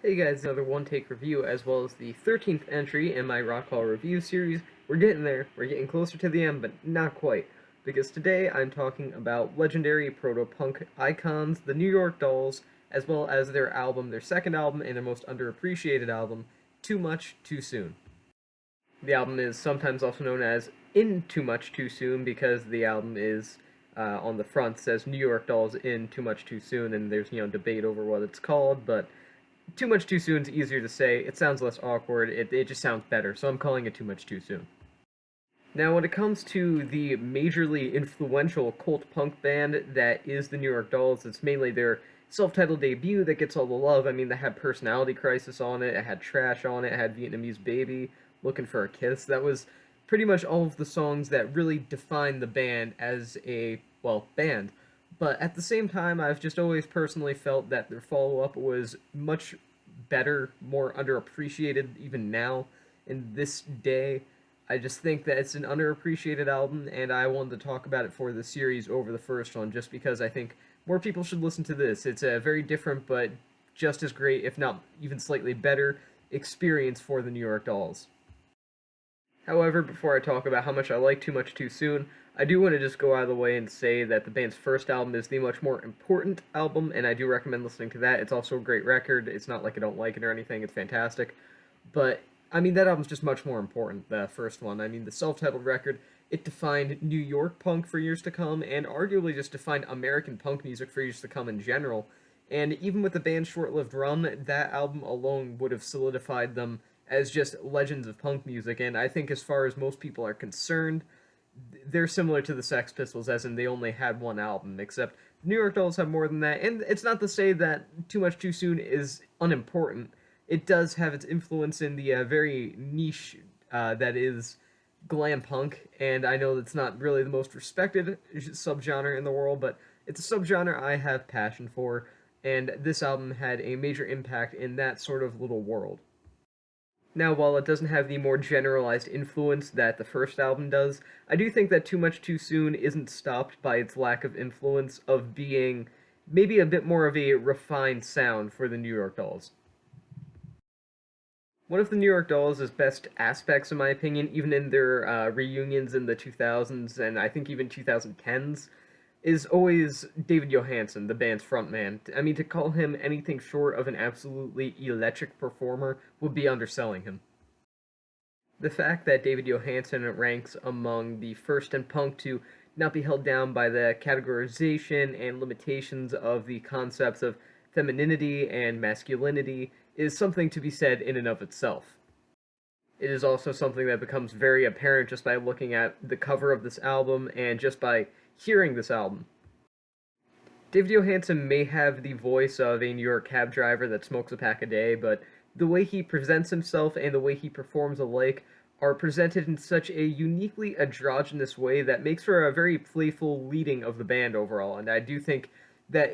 Hey guys, another one-take review as well as the 13th entry in my Rock Hall review series. We're getting there, we're getting closer to the end, but not quite, because today I'm talking about legendary proto-punk icons, the New York Dolls, as well as their album, their second album, and their most underappreciated album, Too Much, Too Soon. The album is sometimes also known as In Too Much Too Soon because the album is on the front says New York Dolls In Too Much Too Soon, and there's debate over what it's called, but Too Much Too Soon is easier to say. It sounds less awkward. It just sounds better, so I'm calling it Too Much Too Soon. Now, when it comes to the majorly influential cult punk band that is the New York Dolls, it's mainly their self-titled debut that gets all the love. I mean, they had Personality Crisis on it, it had Trash on it, it had Vietnamese Baby, Looking for a Kiss. That was pretty much all of the songs that really defined the band as a, well, band. But at the same time, I've just always personally felt that their follow-up was much better, more underappreciated even now in this day. I just think that it's an underappreciated album, and I wanted to talk about it for the series over the first one, just because I think more people should listen to this. It's a very different, but just as great, if not even slightly better, experience for the New York Dolls. However, before I talk about how much I like Too Much Too Soon, I do want to just go out of the way and say that the band's first album is the much more important album, and I do recommend listening to that. It's also a great record. It's not like I don't like it or anything, it's fantastic. But, I mean, that album's just much more important, the first one. I mean, the self-titled record, it defined New York punk for years to come, and arguably just defined American punk music for years to come in general. And even with the band's short-lived run, that album alone would have solidified them as just legends of punk music. And I think as far as most people are concerned, they're similar to the Sex Pistols, as in they only had one album, except New York Dolls have more than that. And it's not to say that Too Much Too Soon is unimportant. It does have its influence in the very niche that is glam punk, and I know that's not really the most respected subgenre in the world, but it's a subgenre I have passion for, and this album had a major impact in that sort of little world. Now, while it doesn't have the more generalized influence that the first album does, I do think that Too Much Too Soon isn't stopped by its lack of influence of being maybe a bit more of a refined sound for the New York Dolls. One of the New York Dolls' best aspects, in my opinion, even in their reunions in the 2000s and I think even 2010s, is always David Johansen, the band's frontman. I mean, to call him anything short of an absolutely electric performer would be underselling him. The fact that David Johansen ranks among the first in punk to not be held down by the categorization and limitations of the concepts of femininity and masculinity is something to be said in and of itself. It is also something that becomes very apparent just by looking at the cover of this album and just by hearing this album. David Johansen may have the voice of a New York cab driver that smokes a pack a day, but the way he presents himself and the way he performs alike are presented in such a uniquely androgynous way that makes for a very playful leading of the band overall, and I do think that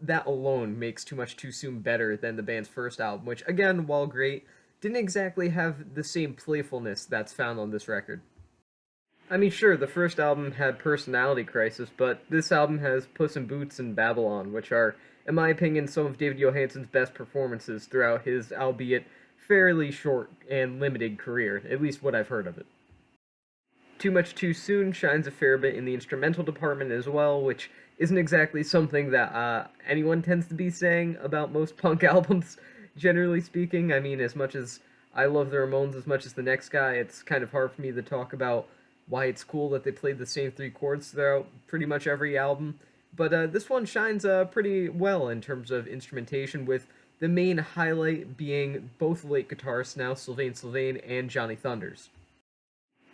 that alone makes Too Much Too Soon better than the band's first album, which, again, while great, didn't exactly have the same playfulness that's found on this record. I mean, sure, the first album had Personality Crisis, but this album has Puss in Boots and Babylon, which are, in my opinion, some of David Johansen's best performances throughout his, albeit fairly short and limited career, at least what I've heard of it. Too Much Too Soon shines a fair bit in the instrumental department as well, which isn't exactly something that anyone tends to be saying about most punk albums, generally speaking. I mean, as much as I love the Ramones as much as the next guy, it's kind of hard for me to talk about why it's cool that they played the same three chords throughout pretty much every album. But this one shines pretty well in terms of instrumentation, with the main highlight being both late guitarists now, Sylvain Sylvain and Johnny Thunders.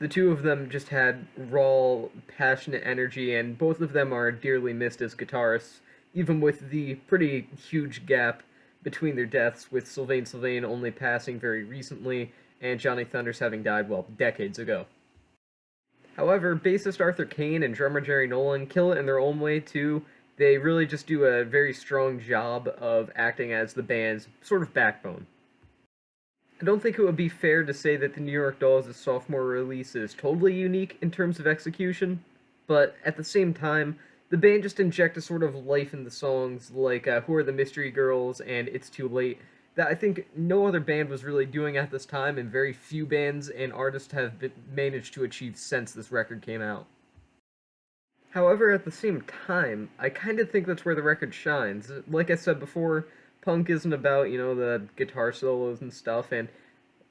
The two of them just had raw, passionate energy, and both of them are dearly missed as guitarists, even with the pretty huge gap between their deaths, with Sylvain Sylvain only passing very recently, and Johnny Thunders having died, well, decades ago. However, bassist Arthur Kane and drummer Jerry Nolan kill it in their own way, too. They really just do a very strong job of acting as the band's sort of backbone. I don't think it would be fair to say that the New York Dolls' sophomore release is totally unique in terms of execution, but at the same time, the band just inject a sort of life in the songs, like "Who Are the Mystery Girls" and "It's Too Late," that I think no other band was really doing at this time, and very few bands and artists have managed to achieve since this record came out. However, at the same time, I kind of think that's where the record shines. Like I said before, punk isn't about, the guitar solos and stuff, and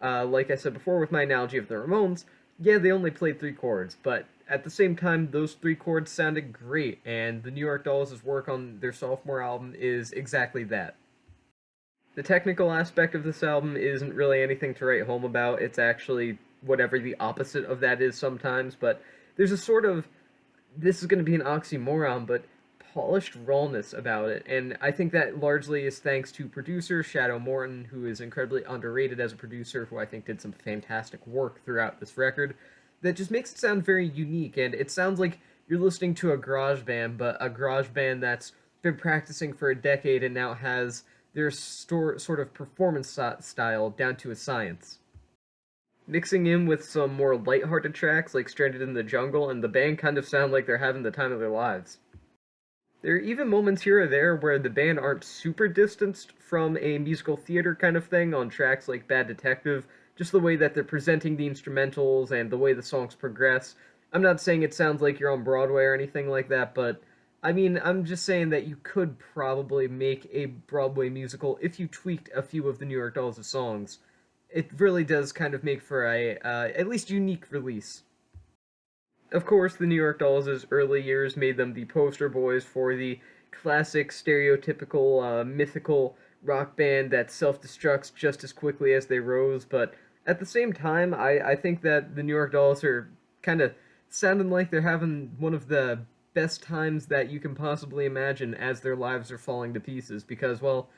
like I said before with my analogy of the Ramones, yeah, they only played three chords, but at the same time, those three chords sounded great, and the New York Dolls' work on their sophomore album is exactly that. The technical aspect of this album isn't really anything to write home about. It's actually whatever the opposite of that is sometimes, but there's a sort of, this is going to be an oxymoron, but polished rawness about it. And I think that largely is thanks to producer Shadow Morton, who is incredibly underrated as a producer, who I think did some fantastic work throughout this record, that just makes it sound very unique. And it sounds like you're listening to a garage band, but a garage band that's been practicing for a decade and now has their sort of performance style down to a science. Mixing in with some more lighthearted tracks like Stranded in the Jungle, and the band kind of sound like they're having the time of their lives. There are even moments here or there where the band aren't super distanced from a musical theater kind of thing on tracks like Bad Detective, just the way that they're presenting the instrumentals and the way the songs progress. I'm not saying it sounds like you're on Broadway or anything like that, but I mean, I'm just saying that you could probably make a Broadway musical if you tweaked a few of the New York Dolls' songs. It really does kind of make for a at least unique release. Of course, the New York Dolls' early years made them the poster boys for the classic, stereotypical, mythical rock band that self-destructs just as quickly as they rose, but at the same time, I think that the New York Dolls are kind of sounding like they're having one of the best times that you can possibly imagine as their lives are falling to pieces, because, well,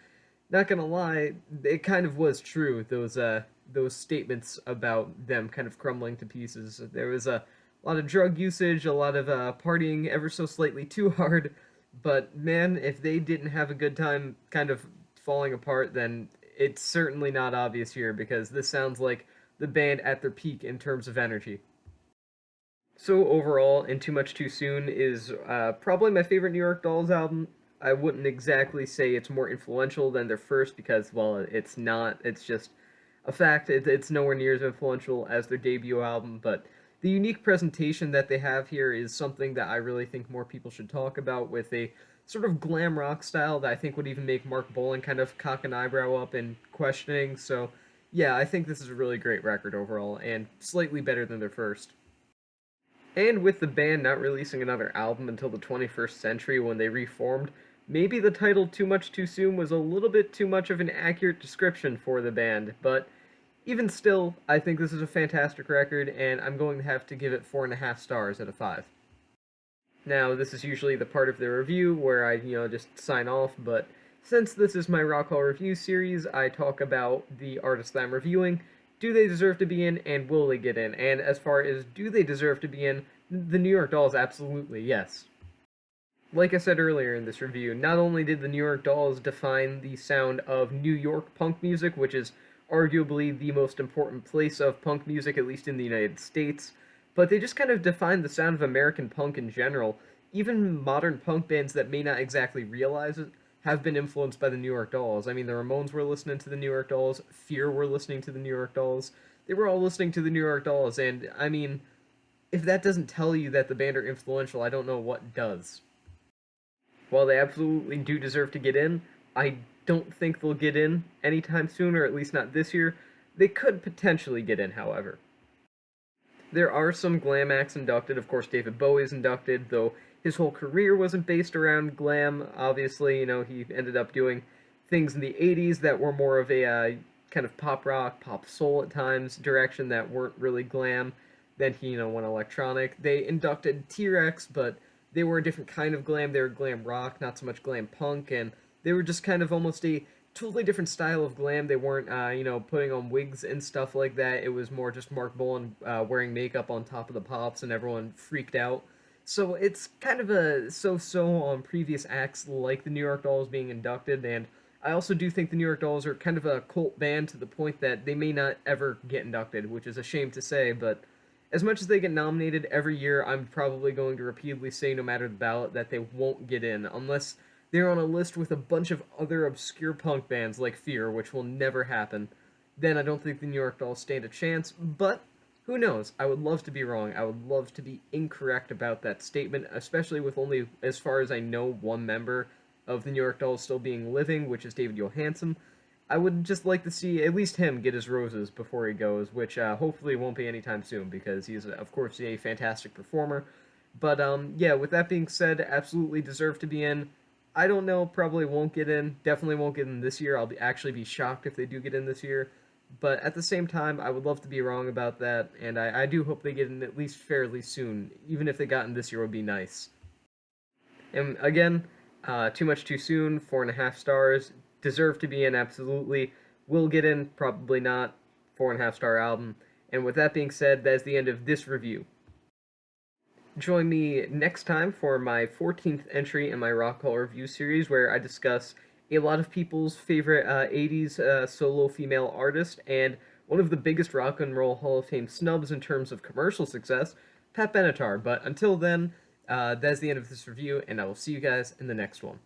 not gonna lie, it kind of was true. Those statements about them kind of crumbling to pieces. There was a lot of drug usage, a lot of partying ever so slightly too hard. But man, if they didn't have a good time, kind of falling apart, then it's certainly not obvious here because this sounds like the band at their peak in terms of energy. So overall, and Too Much Too Soon is probably my favorite New York Dolls album. I wouldn't exactly say it's more influential than their first because, well, it's not. It's just a fact. It's nowhere near as influential as their debut album, but the unique presentation that they have here is something that I really think more people should talk about with a sort of glam rock style that I think would even make Mark Bolan kind of cock an eyebrow up and questioning. So, yeah, I think this is a really great record overall and slightly better than their first. And with the band not releasing another album until the 21st century when they reformed, maybe the title Too Much Too Soon was a little bit too much of an accurate description for the band, but even still, I think this is a fantastic record, and I'm going to have to give it 4.5 stars out of 5. Now, this is usually the part of the review where I, just sign off, but since this is my Rock Hall review series, I talk about the artists that I'm reviewing. Do they deserve to be in, and will they get in? And as far as do they deserve to be in, the New York Dolls, absolutely, yes. Like I said earlier in this review, not only did the New York Dolls define the sound of New York punk music, which is arguably the most important place of punk music, at least in the United States, but they just kind of defined the sound of American punk in general. Even modern punk bands that may not exactly realize it have been influenced by the New York Dolls. I mean, the Ramones were listening to the New York Dolls, Fear were listening to the New York Dolls. They were all listening to the New York Dolls, and I mean, if that doesn't tell you that the band are influential, I don't know what does. While they absolutely do deserve to get in, I don't think they'll get in anytime soon, or at least not this year. They could potentially get in, however. There are some glam acts inducted. Of course, David Bowie's inducted, though his whole career wasn't based around glam. Obviously, he ended up doing things in the 80s that were more of a kind of pop rock, pop soul at times direction that weren't really glam. Then he, went electronic. They inducted T-Rex, but they were a different kind of glam. They were glam rock, not so much glam punk, and they were just kind of almost a totally different style of glam. They weren't, putting on wigs and stuff like that. It was more just Mark Bolan wearing makeup on top of the pops, and everyone freaked out. So it's kind of a so-so on previous acts like the New York Dolls being inducted, and I also do think the New York Dolls are kind of a cult band to the point that they may not ever get inducted, which is a shame to say, but as much as they get nominated every year, I'm probably going to repeatedly say, no matter the ballot, that they won't get in unless they're on a list with a bunch of other obscure punk bands like Fear, which will never happen. Then I don't think the New York Dolls stand a chance, but who knows? I would love to be wrong. I would love to be incorrect about that statement, especially with only, as far as I know, one member of the New York Dolls still being living, which is David Johansen. I would just like to see at least him get his roses before he goes, which hopefully won't be anytime soon because he's, of course, a fantastic performer. But yeah, with that being said, absolutely deserve to be in. I don't know, probably won't get in. Definitely won't get in this year. Actually be shocked if they do get in this year. But at the same time, I would love to be wrong about that, and I do hope they get in at least fairly soon. Even if they got in this year, would be nice. And again, too much too soon. 4.5 stars. Deserve to be in, absolutely. Will get in, probably not. 4.5 star album. And with that being said, that is the end of this review. Join me next time for my 14th entry in my Rock Hall review series, where I discuss a lot of people's favorite 80s solo female artist and one of the biggest Rock and Roll Hall of Fame snubs in terms of commercial success, Pat Benatar. But until then, that's the end of this review, and I will see you guys in the next one.